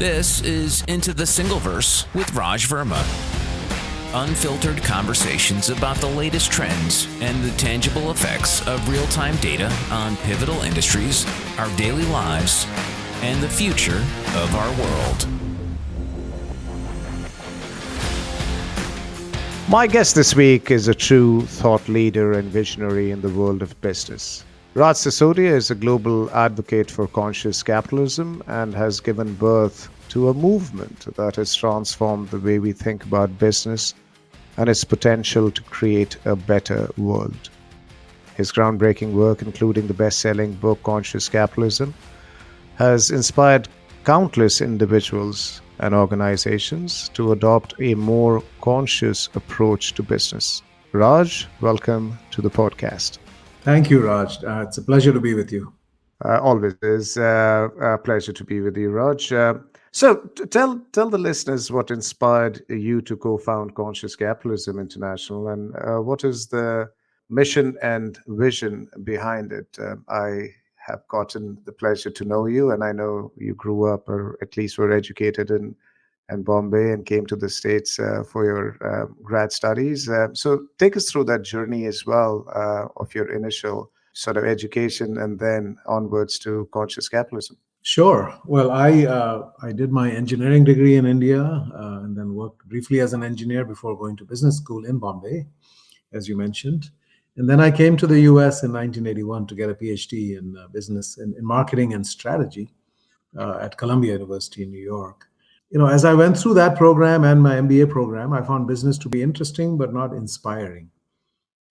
This is Into the Singleverse with Raj Verma. Unfiltered conversations about the latest trends and the tangible effects of real-time data on pivotal industries, our daily lives, and the future of our world. My guest this week is a true thought leader and visionary in the world of business. Raj Sisodia is a global advocate for conscious capitalism and has given birth to a movement that has transformed the way we think about business and its potential to create a better world. His groundbreaking work, including the best-selling book Conscious Capitalism, has inspired countless individuals and organizations to adopt a more conscious approach to business. Raj, welcome to the podcast. Thank you, Raj. It's a pleasure to be with you. Always is a pleasure to be with you, Raj. So tell the listeners what inspired you to co-found Conscious Capitalism International, and what is the mission and vision behind it. I have gotten the pleasure to know you, and I know you grew up, or at least were educated in Bombay, and came to the States for your grad studies. So take us through that journey as well of your initial sort of education and then onwards to conscious capitalism. Sure. Well, I did my engineering degree in India and then worked briefly as an engineer before going to business school in Bombay, as you mentioned. And then I came to the US in 1981 to get a PhD in business in marketing and strategy at Columbia University in New York. As I went through that program and my MBA program, I found business to be interesting but not inspiring.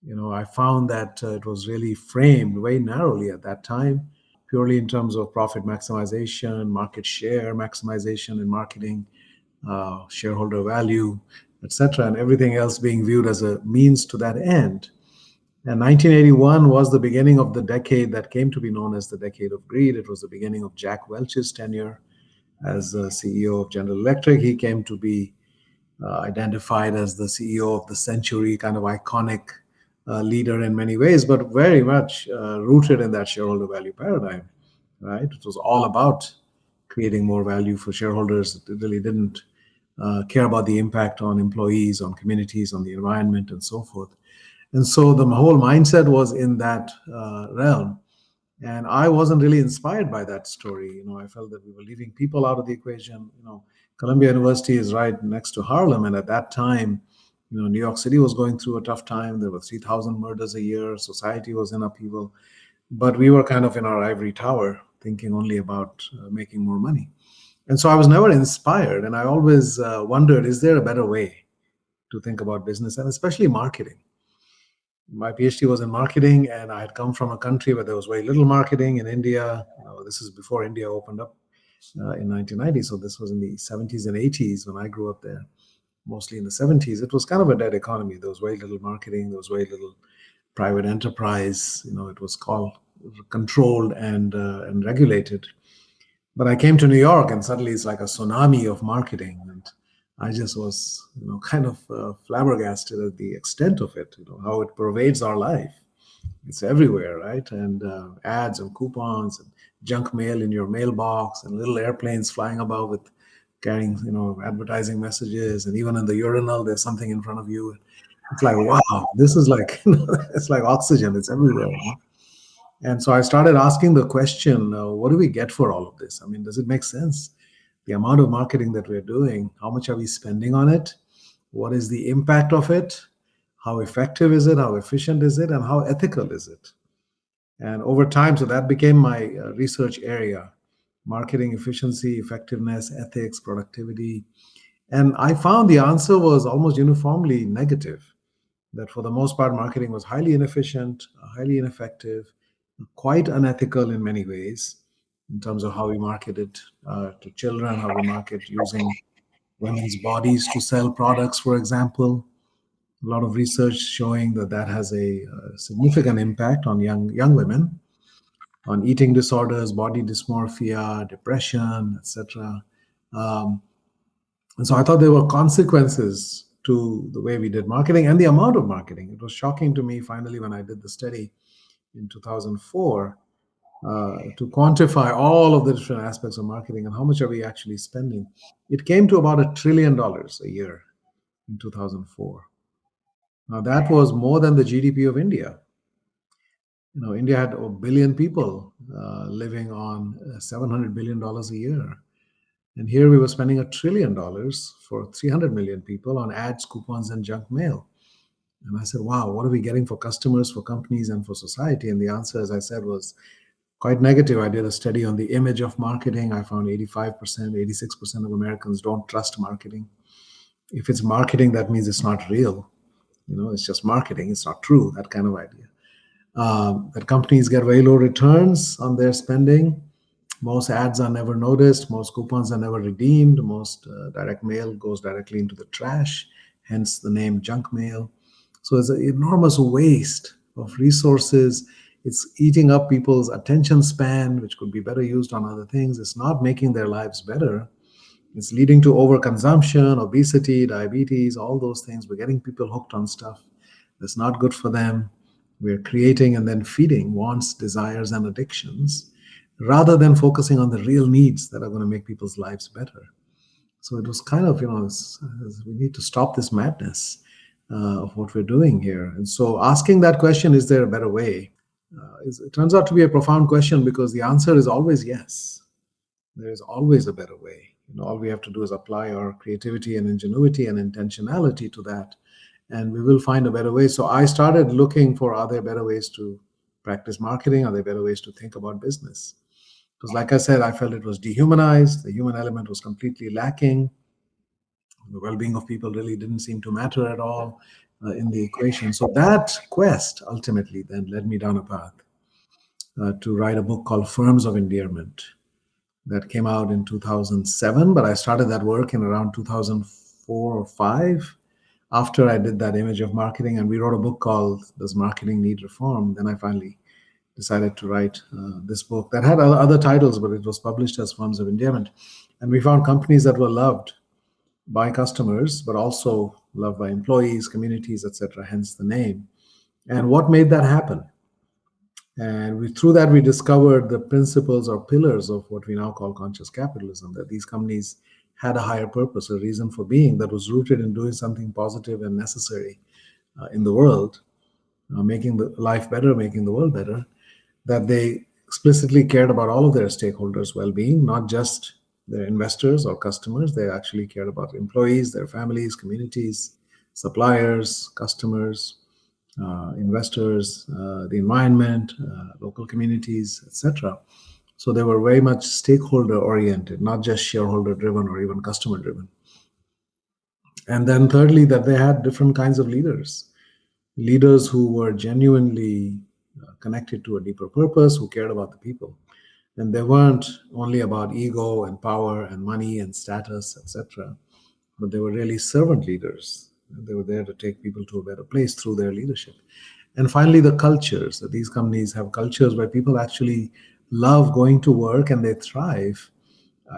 I found that it was really framed very narrowly at that time, purely in terms of profit maximization, market share maximization in marketing, shareholder value, etc., and everything else being viewed as a means to that end. And 1981 was the beginning of the decade that came to be known as the decade of greed. It was the beginning of Jack Welch's tenure as the CEO of General Electric. He came to be identified as the CEO of the century, kind of iconic leader in many ways, but very much rooted in that shareholder value paradigm, right? It was all about creating more value for shareholders. It really didn't care about the impact on employees, on communities, on the environment, and so forth. And so the whole mindset was in that realm. And I wasn't really inspired by that story. I felt that we were leaving people out of the equation. Columbia University is right next to Harlem. And at that time, New York City was going through a tough time. There were 3,000 murders a year. Society was in upheaval. But we were kind of in our ivory tower, thinking only about making more money. And so I was never inspired. And I always wondered, is there a better way to think about business, and especially marketing? My PhD was in marketing, and I had come from a country where there was very little marketing in India. This is before India opened up in 1990. So this was in the 70s and 80s when I grew up there, mostly in the 70s. It was kind of a dead economy. There was very little marketing. There was very little private enterprise. It was called controlled and regulated. But I came to New York, and suddenly it's like a tsunami of marketing. And I just was, kind of flabbergasted at the extent of it, how it pervades our life. It's everywhere, right? And ads and coupons and junk mail in your mailbox and little airplanes flying above with carrying, advertising messages. And even in the urinal, there's something in front of you. It's like, wow, this is like, it's like oxygen. It's everywhere. And so I started asking the question, what do we get for all of this? I mean, does it make sense? The amount of marketing that we're doing, how much are we spending on it? What is the impact of it? How effective is it? How efficient is it? And how ethical is it? And over time, so that became my research area: marketing efficiency, effectiveness, ethics, productivity. And I found the answer was almost uniformly negative, that for the most part, marketing was highly inefficient, highly ineffective, quite unethical in many ways, in terms of how we market it to children, how we market using women's bodies to sell products, for example. A lot of research showing that has a significant impact on young women, on eating disorders, body dysmorphia, depression, etc. And so I thought there were consequences to the way we did marketing and the amount of marketing. It was shocking to me finally when I did the study in 2004 to quantify all of the different aspects of marketing and how much are we actually spending, it came to about $1 trillion a year in 2004. Now, that was more than the GDP of India. India had a billion people living on $700 billion a year. And here we were spending $1 trillion for 300 million people on ads, coupons, and junk mail. And I said, wow, what are we getting for customers, for companies, and for society? And the answer, as I said, was quite negative. I did a study on the image of marketing. I found 85%, 86% of Americans don't trust marketing. If it's marketing, that means it's not real. It's just marketing. It's not true, that kind of idea. That companies get very low returns on their spending. Most ads are never noticed. Most coupons are never redeemed. Most direct mail goes directly into the trash, hence the name junk mail. So it's an enormous waste of resources. It's eating up people's attention span, which could be better used on other things. It's not making their lives better. It's leading to overconsumption, obesity, diabetes, all those things. We're getting people hooked on stuff that's not good for them. We're creating and then feeding wants, desires, and addictions rather than focusing on the real needs that are going to make people's lives better. So it was kind of, we need to stop this madness of what we're doing here. And so asking that question, is there a better way? It turns out to be a profound question because the answer is always yes. There is always a better way. All we have to do is apply our creativity and ingenuity and intentionality to that, and we will find a better way. So I started looking for, are there better ways to practice marketing? Are there better ways to think about business? Because like I said, I felt it was dehumanized. The human element was completely lacking. The well-being of people really didn't seem to matter at all in the equation. So that quest ultimately then led me down a path to write a book called Firms of Endearment that came out in 2007. But I started that work in around 2004 or 5 after I did that image of marketing. And we wrote a book called Does Marketing Need Reform? Then I finally decided to write this book that had other titles, but it was published as Firms of Endearment. And we found companies that were loved by customers, but also loved by employees, communities, etc., hence the name. And what made that happen? And through that, we discovered the principles or pillars of what we now call conscious capitalism, that these companies had a higher purpose, a reason for being that was rooted in doing something positive and necessary in the world, making the life better, making the world better, that they explicitly cared about all of their stakeholders' well-being, not just their investors or customers. They actually cared about employees, their families, communities, suppliers, customers, investors, the environment, local communities, etc. So they were very much stakeholder-oriented, not just shareholder-driven or even customer-driven. And then thirdly, that they had different kinds of leaders who were genuinely connected to a deeper purpose, who cared about the people. And they weren't only about ego and power and money and status, etc., but they were really servant leaders. They were there to take people to a better place through their leadership. And finally, the cultures. That these companies have cultures where people actually love going to work and they thrive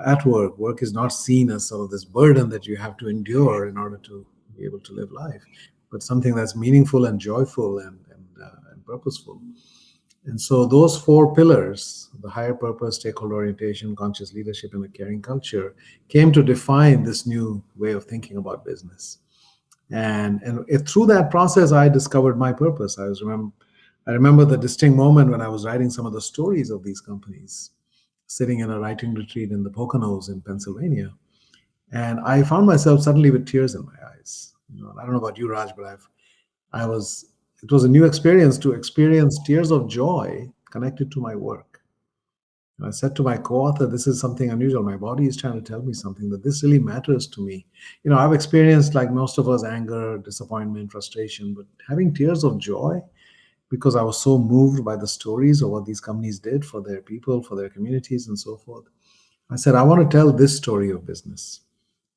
at work. Work is not seen as sort of this burden that you have to endure in order to be able to live life, but something that's meaningful and joyful and purposeful. And so those 4 pillars, the higher purpose, stakeholder orientation, conscious leadership, and the caring culture, came to define this new way of thinking about business. And through that process, I discovered my purpose. I remember the distinct moment when I was writing some of the stories of these companies, sitting in a writing retreat in the Poconos in Pennsylvania. And I found myself suddenly with tears in my eyes. I don't know about you, Raj, but it was a new experience to experience tears of joy connected to my work. And I said to my co-author, this is something unusual. My body is trying to tell me something, that this really matters to me. I've experienced, like most of us, anger, disappointment, frustration, but having tears of joy because I was so moved by the stories of what these companies did for their people, for their communities, and so forth. I said, I want to tell this story of business.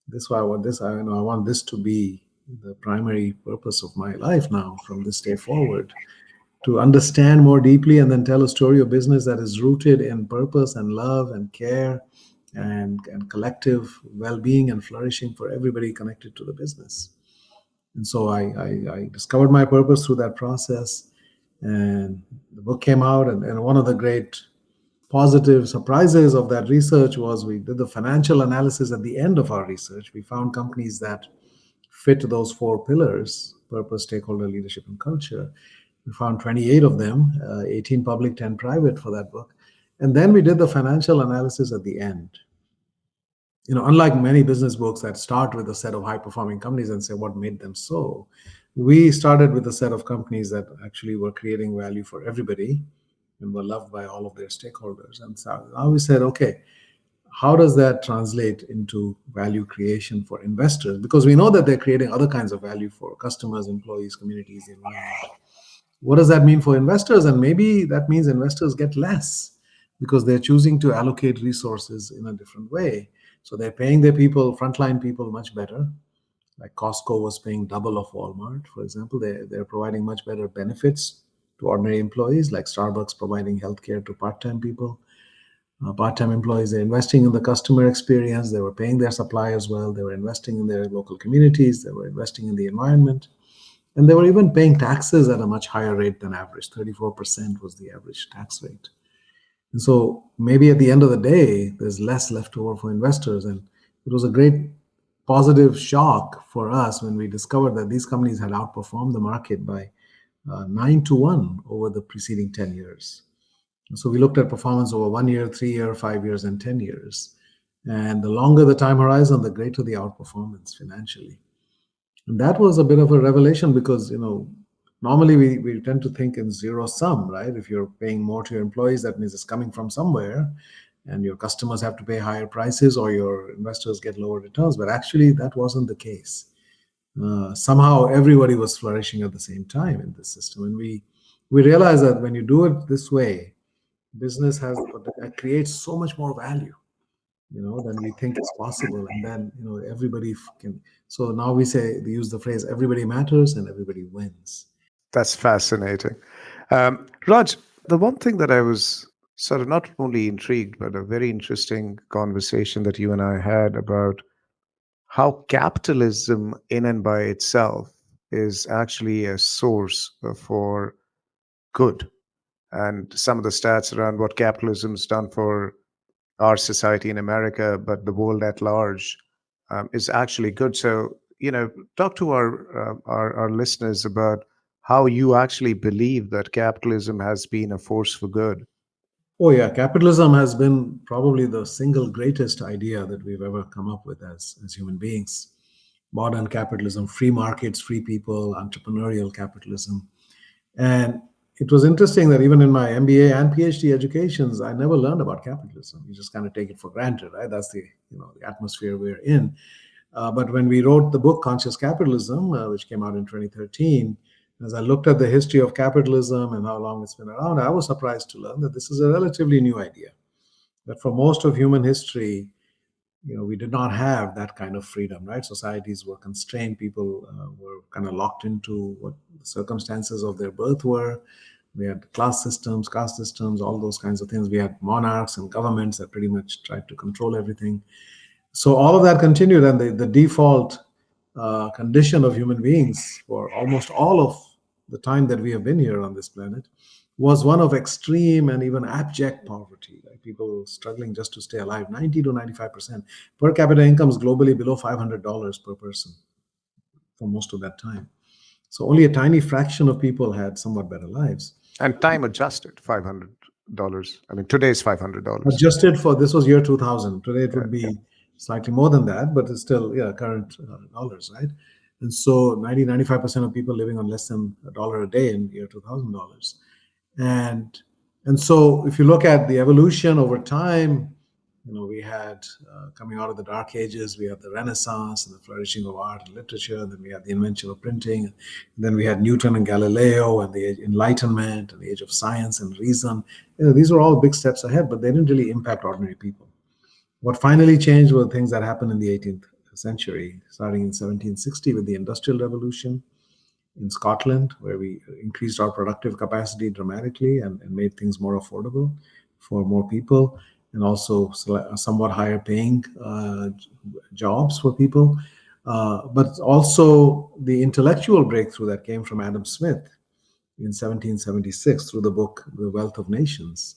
This is why I want this. I want this to be the primary purpose of my life now from this day forward, to understand more deeply and then tell a story of business that is rooted in purpose and love and care and collective well-being and flourishing for everybody connected to the business. And so I discovered my purpose through that process, and the book came out. And one of the great positive surprises of that research was we did the financial analysis at the end of our research. We found companies that fit those four pillars: purpose, stakeholder, leadership, and culture. We found 28 of them, 18 public, 10 private for that book. And then we did the financial analysis at the end. Unlike many business books that start with a set of high performing companies and say what made them so, we started with a set of companies that actually were creating value for everybody and were loved by all of their stakeholders. And so now we said, okay, how does that translate into value creation for investors? Because we know that they're creating other kinds of value for customers, employees, communities, the environment. What does that mean for investors? And maybe that means investors get less because they're choosing to allocate resources in a different way. So they're paying their people, frontline people, much better. Like Costco was paying double of Walmart, for example. They're providing much better benefits to ordinary employees, like Starbucks providing healthcare to part-time people. Part-time employees, they're investing in the customer experience. They were paying their suppliers well. They were investing in their local communities. They were investing in the environment. And they were even paying taxes at a much higher rate than average. 34% was the average tax rate. And so maybe at the end of the day, there's less left over for investors. And it was a great positive shock for us when we discovered that these companies had outperformed the market by 9-1 over the preceding 10 years. So we looked at performance over 1 year, 3 year, 5 years, and 10 years. And the longer the time horizon, the greater the outperformance financially. And that was a bit of a revelation because, normally we tend to think in zero sum, right? If you're paying more to your employees, that means it's coming from somewhere, and your customers have to pay higher prices or your investors get lower returns. But actually, that wasn't the case. Somehow everybody was flourishing at the same time in this system. And we realized that when you do it this way, business creates so much more value, than we think is possible. And then, everybody can. So now we use the phrase, everybody matters and everybody wins. That's fascinating. Raj, the one thing that I was sort of not only intrigued, but a very interesting conversation that you and I had about how capitalism in and by itself is actually a source for good. And some of the stats around what capitalism's done for our society in America, but the world at large, is actually good. So, talk to our listeners about how you actually believe that capitalism has been a force for good. Oh, yeah. Capitalism has been probably the single greatest idea that we've ever come up with as human beings. Modern capitalism, free markets, free people, entrepreneurial capitalism. And it was interesting that even in my MBA and PhD educations, I never learned about capitalism. You just kind of take it for granted, right? That's the atmosphere we're in. But when we wrote the book Conscious Capitalism, which came out in 2013, as I looked at the history of capitalism and how long it's been around, I was surprised to learn that this is a relatively new idea. That for most of human history, we did not have that kind of freedom, right? Societies were constrained. People were kind of locked into what the circumstances of their birth were. We had class systems, caste systems, all those kinds of things. We had monarchs and governments that pretty much tried to control everything. So all of that continued, and the default condition of human beings for almost all of the time that we have been here on this planet was one of extreme and even abject poverty, like people struggling just to stay alive. 90 to 95% per capita incomes globally below $500 per person for most of that time. So only a tiny fraction of people had somewhat better lives. And time adjusted, $500. I mean, today's $500. Adjusted for, this was year 2000. Today it would be slightly more than that, but it's still current dollars, right? And so 95% of people living on less than $1 a day in year $2000. And so if you look at the evolution over time, we had coming out of the Dark Ages, we had the Renaissance and the flourishing of art and literature, and then we had the invention of printing, and then we had Newton and Galileo and the Enlightenment and the age of science and reason. These were all big steps ahead, but they didn't really impact ordinary people. What finally changed were things that happened in the 18th century, starting in 1760 with the Industrial Revolution in Scotland, where we increased our productive capacity dramatically and made things more affordable for more people, and also somewhat higher paying jobs for people. But also the intellectual breakthrough that came from Adam Smith in 1776 through the book The Wealth of Nations.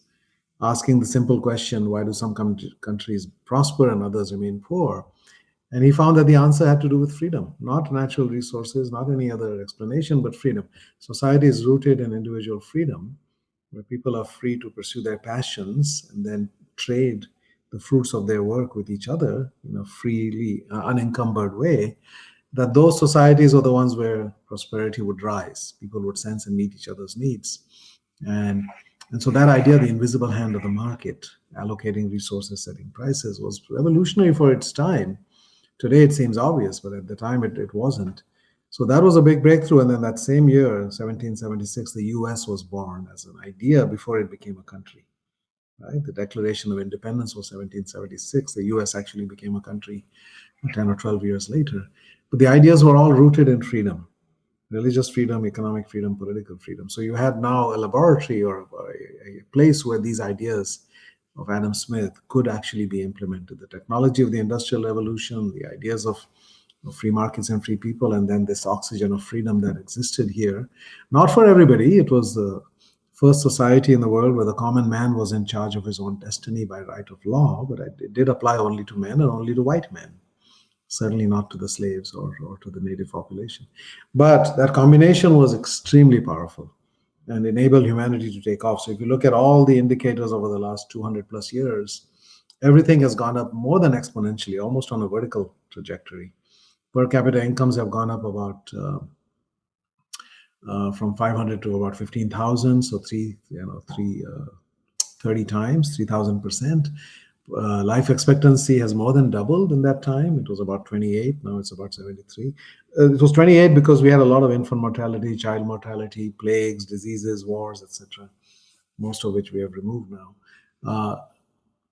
asking the simple question, why do some countries prosper and others remain poor? And he found that the answer had to do with freedom, not natural resources, not any other explanation, but freedom. Society is rooted in individual freedom, where people are free to pursue their passions and then trade the fruits of their work with each other in a freely, unencumbered way. That those societies are the ones where prosperity would rise. People would sense and meet each other's needs. And and so that idea, the invisible hand of the market, allocating resources, setting prices, was revolutionary for its time. Today it seems obvious, but at the time it wasn't. So that was a big breakthrough. And then that same year, 1776, the US was born as an idea before it became a country. Right? The Declaration of Independence was 1776. The US actually became a country 10 or 12 years later. But the ideas were all rooted in freedom, religious freedom, economic freedom, political freedom. So you had now a laboratory or a place where these ideas of Adam Smith could actually be implemented. The technology of the Industrial Revolution, the ideas of free markets and free people, and then this oxygen of freedom that existed here. Not for everybody. It was the first society in the world where the common man was in charge of his own destiny by right of law, but it did apply only to men and only to white men, certainly not to the slaves or to the native population. But that combination was extremely powerful and enabled humanity to take off. So if you look at all the indicators over the last 200 plus years, everything has gone up more than exponentially, almost on a vertical trajectory. Per capita incomes have gone up about from 500 to about 15,000, so 30 times, 3,000%. Life expectancy has more than doubled in that time. It was about 28, now it's about 73. It was 28 because we had a lot of infant mortality, child mortality, plagues, diseases, wars, etc., most of which we have removed now.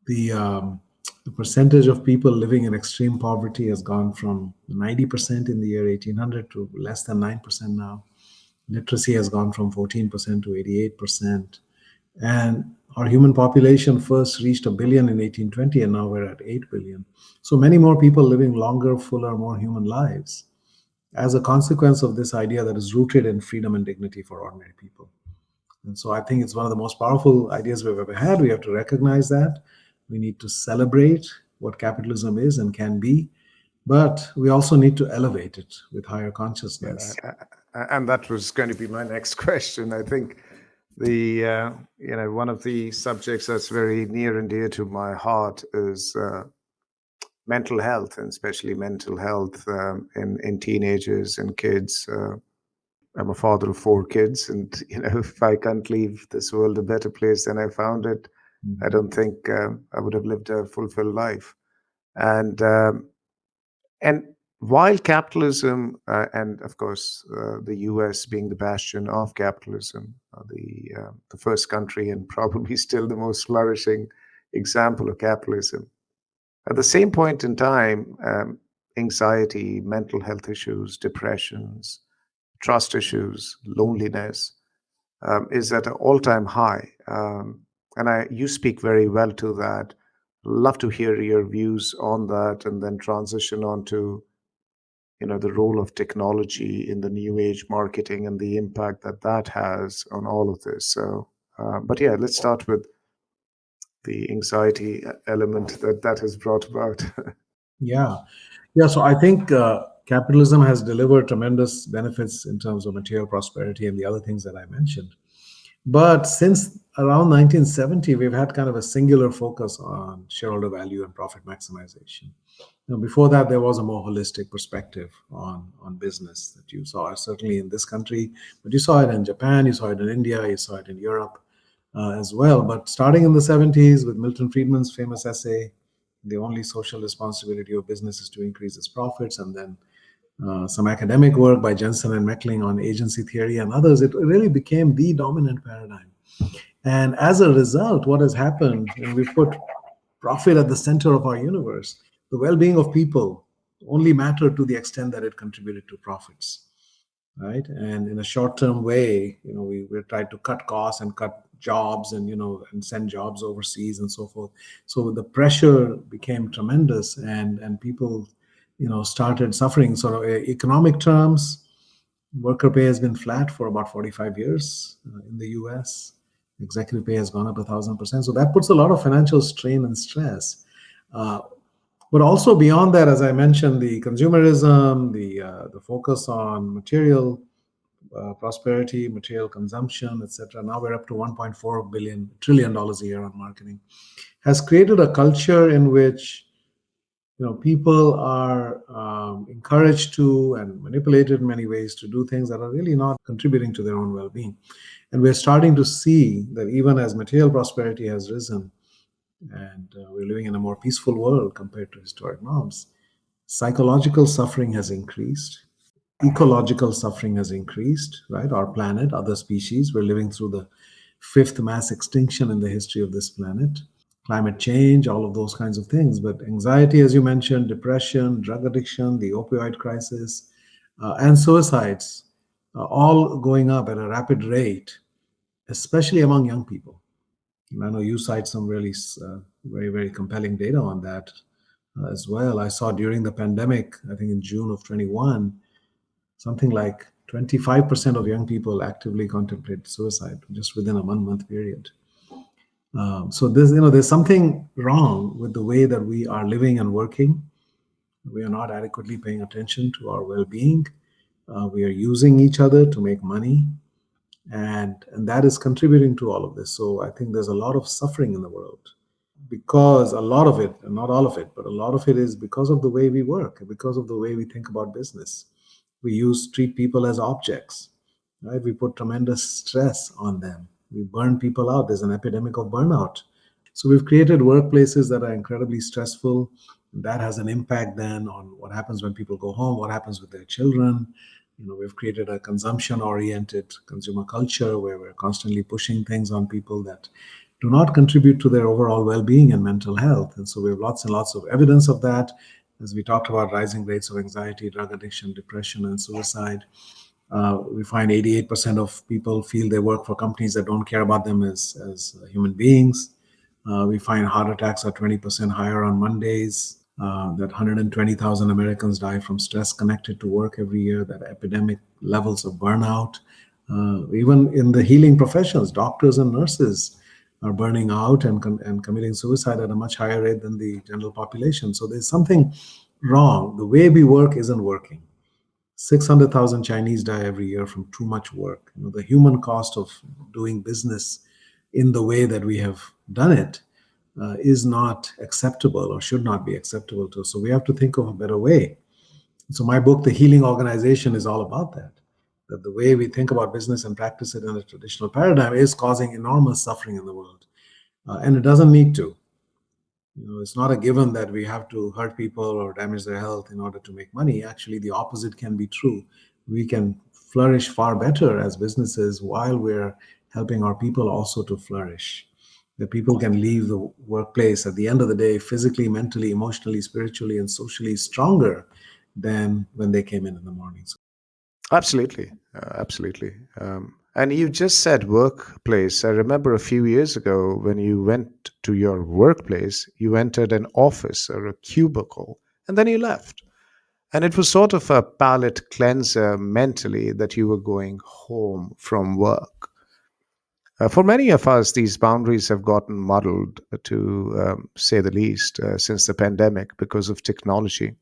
The percentage of people living in extreme poverty has gone from 90% in the year 1800 to less than 9% now. Literacy has gone from 14% to 88%. And our human population first reached 1 billion in 1820, and now we're at 8 billion. So many more people living longer, fuller, more human lives as a consequence of this idea that is rooted in freedom and dignity for ordinary people. And so I think it's one of the most powerful ideas we've ever had. We have to recognize that. We need to celebrate what capitalism is and can be, but we also need to elevate it with higher consciousness. And that was going to be my next question. I think the one of the subjects that's very near and dear to my heart is mental health, and especially mental health in teenagers and kids. I'm a father of 4 kids, and if I can't leave this world a better place than I found it, I don't think I would have lived a fulfilled life. And while capitalism, and of course the U.S. being the bastion of capitalism, the first country and probably still the most flourishing example of capitalism, at the same point in time, anxiety, mental health issues, depressions, trust issues, loneliness is at an all-time high. And you speak very well to that. Love to hear your views on that, and then transition on to the role of technology in the new age marketing and the impact that has on all of this. So, but yeah, let's start with the anxiety element that has brought about. Yeah. So I think capitalism has delivered tremendous benefits in terms of material prosperity and the other things that I mentioned. But since around 1970, we've had kind of a singular focus on shareholder value and profit maximization. Before that, there was a more holistic perspective on business that you saw, certainly in this country, but you saw it in Japan, you saw it in India, you saw it in Europe as well. But starting in the 70s with Milton Friedman's famous essay, the only social responsibility of business is to increase its profits, and then some academic work by Jensen and Meckling on agency theory and others, it really became the dominant paradigm. And as a result, what has happened, and we put profit at the center of our universe, the well-being of people only mattered to the extent that it contributed to profits, right? And in a short-term way, we tried to cut costs and cut jobs and and send jobs overseas and so forth. So the pressure became tremendous, and people started suffering. So economic terms, worker pay has been flat for about 45 years in the US. Executive pay has gone up 1,000%. So that puts a lot of financial strain and stress. Uh, but also beyond that, as I mentioned, the consumerism, the focus on material prosperity, material consumption, etc. Now we're up to 1.4 billion trillion dollars a year on marketing, has created a culture in which people are encouraged to and manipulated in many ways to do things that are really not contributing to their own well-being. And we're starting to see that even as material prosperity has risen and we're living in a more peaceful world compared to historic norms, psychological suffering has increased, ecological suffering has increased, right? Our planet, other species, we're living through the fifth mass extinction in the history of this planet. Climate change, all of those kinds of things. But anxiety, as you mentioned, depression, drug addiction, the opioid crisis, and suicides, all going up at a rapid rate, especially among young people. And I know you cite some really very, very compelling data on that as well. I saw during the pandemic, I think in June of 21, something like 25% of young people actively contemplate suicide just within a 1 month period. So there's something wrong with the way that we are living and working. We are not adequately paying attention to our well-being. We are using each other to make money, and that is contributing to all of this. So I think there's a lot of suffering in the world because a lot of it, and not all of it, but a lot of it is because of the way we work, because of the way we think about business. We treat people as objects, right? We put tremendous stress on them. We burn people out. There's an epidemic of burnout. So we've created workplaces that are incredibly stressful. That has an impact then on what happens when people go home, what happens with their children. We've created a consumption-oriented consumer culture where we're constantly pushing things on people that do not contribute to their overall well-being and mental health. And so we have lots and lots of evidence of that. As we talked about, rising rates of anxiety, drug addiction, depression, and suicide. We find 88% of people feel they work for companies that don't care about them as human beings. We find heart attacks are 20% higher on Mondays, that 120,000 Americans die from stress connected to work every year, that epidemic levels of burnout. Even in the healing professions, doctors and nurses are burning out and committing suicide at a much higher rate than the general population. So there's something wrong. The way we work isn't working. 600,000 Chinese die every year from too much work. The human cost of doing business in the way that we have done it is not acceptable or should not be acceptable to us. So we have to think of a better way. So my book, The Healing Organization, is all about that the way we think about business and practice it in a traditional paradigm is causing enormous suffering in the world. And it doesn't need to. It's not a given that we have to hurt people or damage their health in order to make money. Actually, the opposite can be true. We can flourish far better as businesses while we're helping our people also to flourish. That people can leave the workplace at the end of the day physically, mentally, emotionally, spiritually, and socially stronger than when they came in the morning. Absolutely. Absolutely. And you just said workplace. I remember a few years ago when you went to your workplace, you entered an office or a cubicle, and then you left. And it was sort of a palate cleanser mentally that you were going home from work. For many of us, these boundaries have gotten muddled, to say the least, since the pandemic because of technology.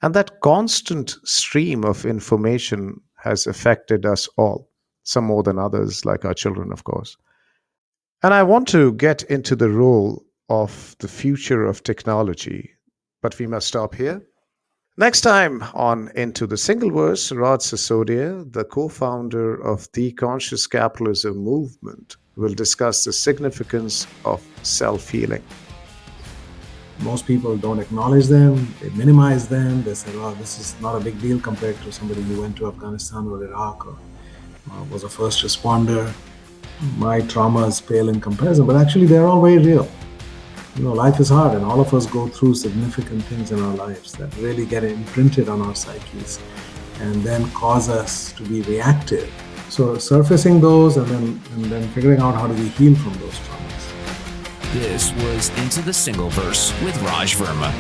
And that constant stream of information has affected us all, some more than others, like our children, of course. And I want to get into the role of the future of technology, but we must stop here. Next time on Into the Single Verse, Raj Sisodia, the co-founder of the Conscious Capitalism movement, will discuss the significance of self-healing. Most people don't acknowledge them, they minimize them, they say, oh, this is not a big deal compared to somebody who went to Afghanistan or Iraq or was a first responder. My traumas pale in comparison, but actually they're all very real. Life is hard and all of us go through significant things in our lives that really get imprinted on our psyches and then cause us to be reactive. So surfacing those and then figuring out how do we heal from those traumas. This was Into the Single Verse with Raj Verma.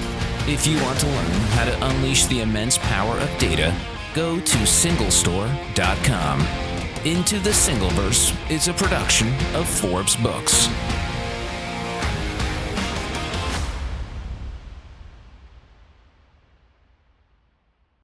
If you want to learn how to unleash the immense power of data, go to singlestore.com. Into the Single Verse is a production of Forbes Books.